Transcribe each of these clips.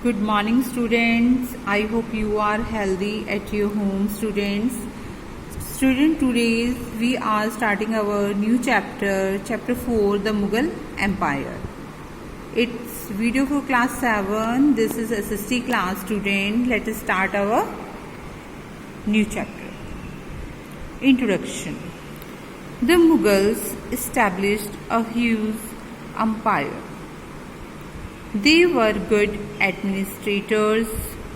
Good morning, students. I hope you are healthy at your home, students. Today we are starting our new chapter 4, the Mughal Empire. It's video for class 7. This is SST class student. Let us start our new chapter. Introduction. The Mughals established a huge empire. They were good administrators,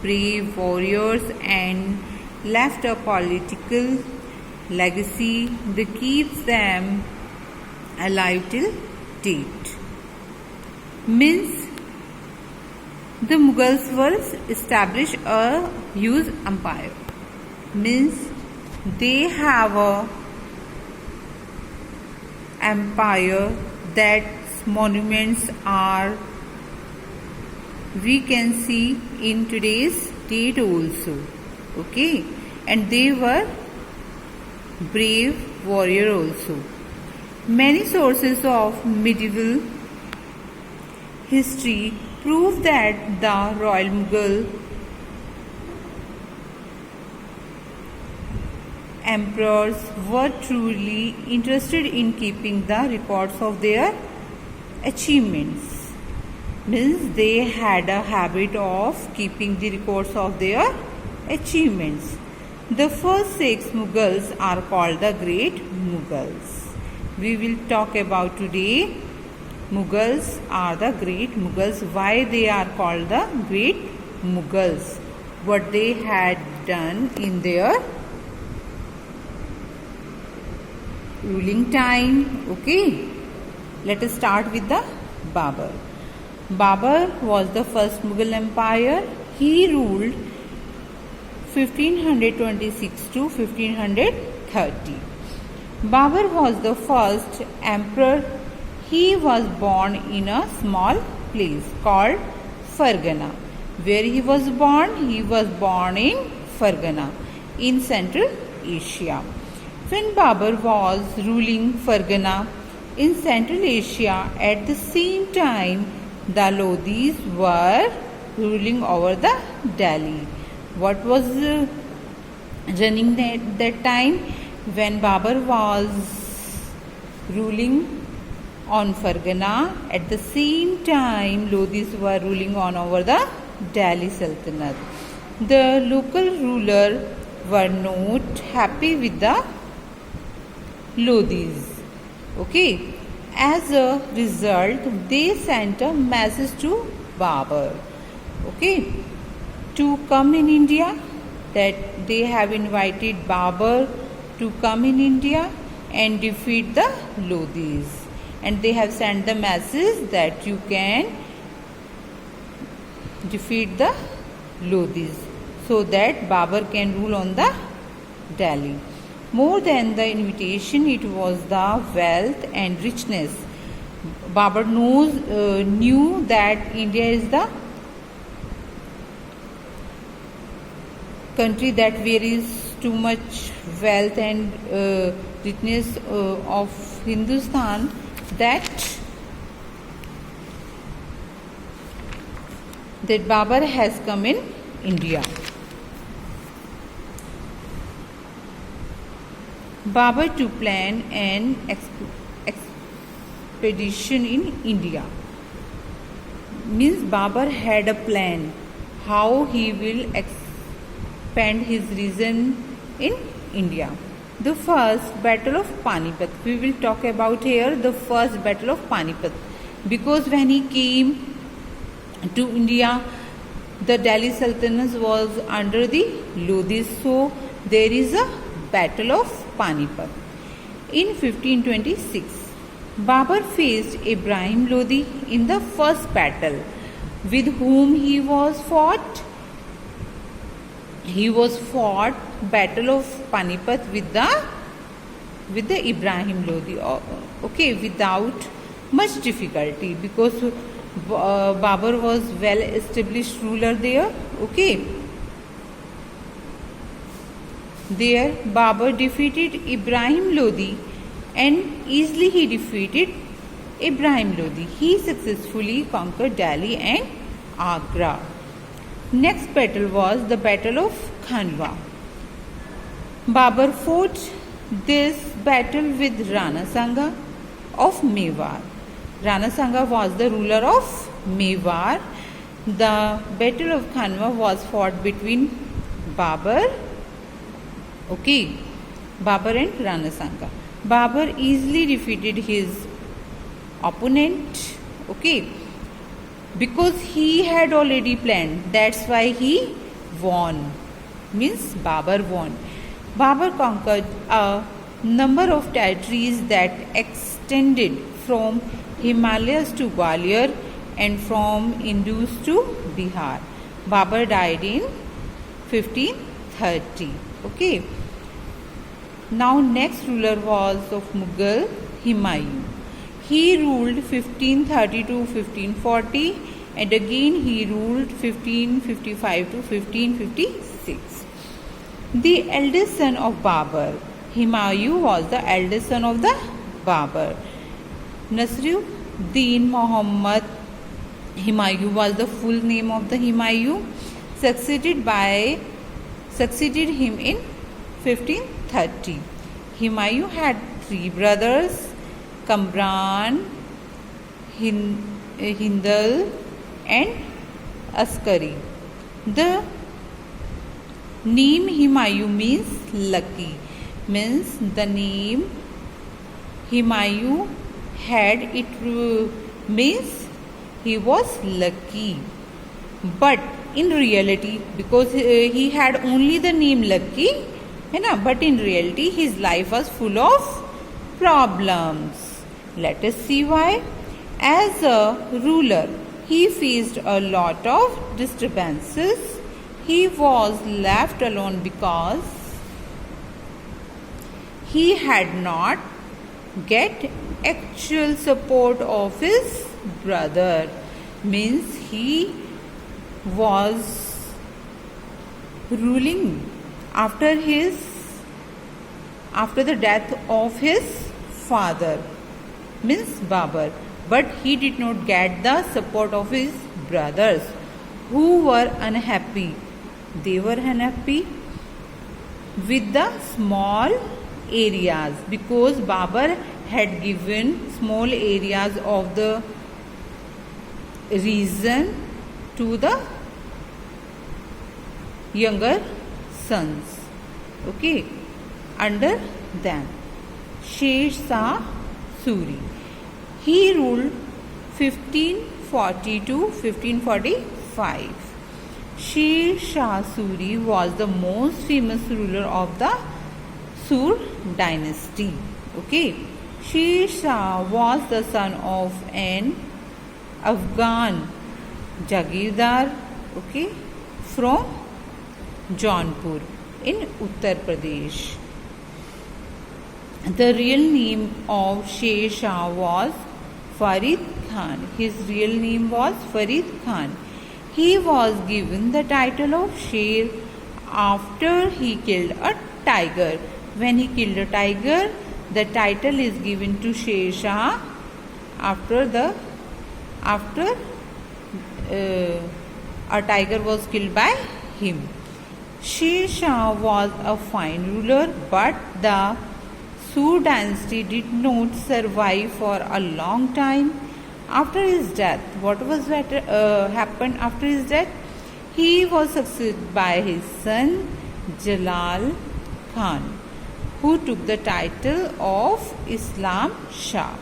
brave warriors, and left a political legacy that keeps them alive till date. Means the Mughals were established a huge empire. Means they have a empire that monuments are we can see in today's date also. Okay, and they were brave warrior also. Many sources of medieval history prove that the Royal Mughal emperors were truly interested in keeping the records of their achievements. Means they had a habit of keeping the records of their achievements. The first 6 Mughals are called the Great Mughals. We will talk about today. Mughals are the Great Mughals. Why they are called the Great Mughals? What they had done in their ruling time. Okay. Let us start with the Babur. Babur was the first Mughal empire. He ruled 1526 to 1530. Babur was the first emperor. He was born in a small place called Fargana. Where he was born? He was born in Fargana in Central Asia. When Babur was ruling Fargana in Central Asia, at the same time the Lodhis were ruling over the Delhi. What was running that time? When Babur was ruling on Fargana, at the same time Lodhis were ruling on over the Delhi Sultanate. The local ruler were not happy with the Lodhis. Okay. As a result, they sent a message to Babur, okay, to come in India, that they have invited Babur to come in India and defeat the Lodhis. And they have sent the message that you can defeat the Lodhis so that Babur can rule on the Delhi. More than the invitation, it was the wealth and richness. Babur knew that India is the country that where is too much wealth and richness of Hindustan, that Babur has come in India. Babur to plan an expedition in India. Means Babur had a plan how he will expand his region in India. The first battle of Panipat. We will talk about here the first battle of Panipat. Because when he came to India, the Delhi Sultanate was under the Lodhis. So there is a battle of Panipat. In 1526, Babur faced Ibrahim Lodi in the first battle. With whom he was fought? He was fought battle of Panipat with the Ibrahim Lodi. Okay, without much difficulty, because Babur was well established ruler there. Okay. There Babur defeated Ibrahim Lodi and easily he defeated Ibrahim Lodi. He successfully conquered Delhi and Agra. Next battle was the Battle of Khanwa. Babur fought this battle with Rana Sanga of Mewar. Rana Sanga was the ruler of Mewar. The Battle of Khanwa was fought between Babur and Rana Sanga. Babur easily defeated his opponent, because he had already planned. That's why he won. Means Babur won. Babur conquered a number of territories that extended from Himalayas to Gwalior and from Indus to Bihar. Babur died in 1530. Now next ruler was of Mughal, Humayun. He ruled 1530 to 1540 and again he ruled 1555 to 1556. The eldest son of Babur, Humayun was the eldest son of the Babur. Nasruddin Muhammad Humayun was the full name of the Humayun, succeeded him in 1530. Humayun had three brothers, Kamran, Hindal and Askari. The name Humayun means lucky. Means the name Humayun had, it means he was lucky. But in reality, because he had only the name lucky, but in reality his life was full of problems. Let us see why. As a ruler, he faced a lot of disturbances. He was left alone because he had not get actual support of his brother. Means he was ruling after the death of his father, means Babur, but he did not get the support of his brothers who were unhappy. They were unhappy with the small areas because Babur had given small areas of the region to the younger sons, under them. Sher Shah Suri. He ruled 1540 to 1545. Sher Shah Suri was the most famous ruler of the Sur dynasty. Sher Shah was the son of an Afghan Jagirdar, from Jaunpur in Uttar Pradesh. The real name of Sher Shah was Farid Khan. His real name was Farid Khan. He was given the title of Sher after he killed a tiger. When he killed a tiger, the title is given to Sher Shah after a tiger was killed by him. Sher Shah was a fine ruler, but the Sur dynasty did not survive for a long time. After his death, what was happened after his death? He was succeeded by his son Jalal Khan, who took the title of Islam Shah.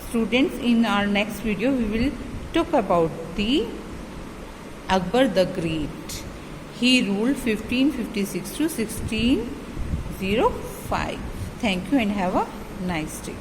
Students, in our next video we will talk about the Akbar the Great. He ruled 1556 to 1605. Thank you and have a nice day.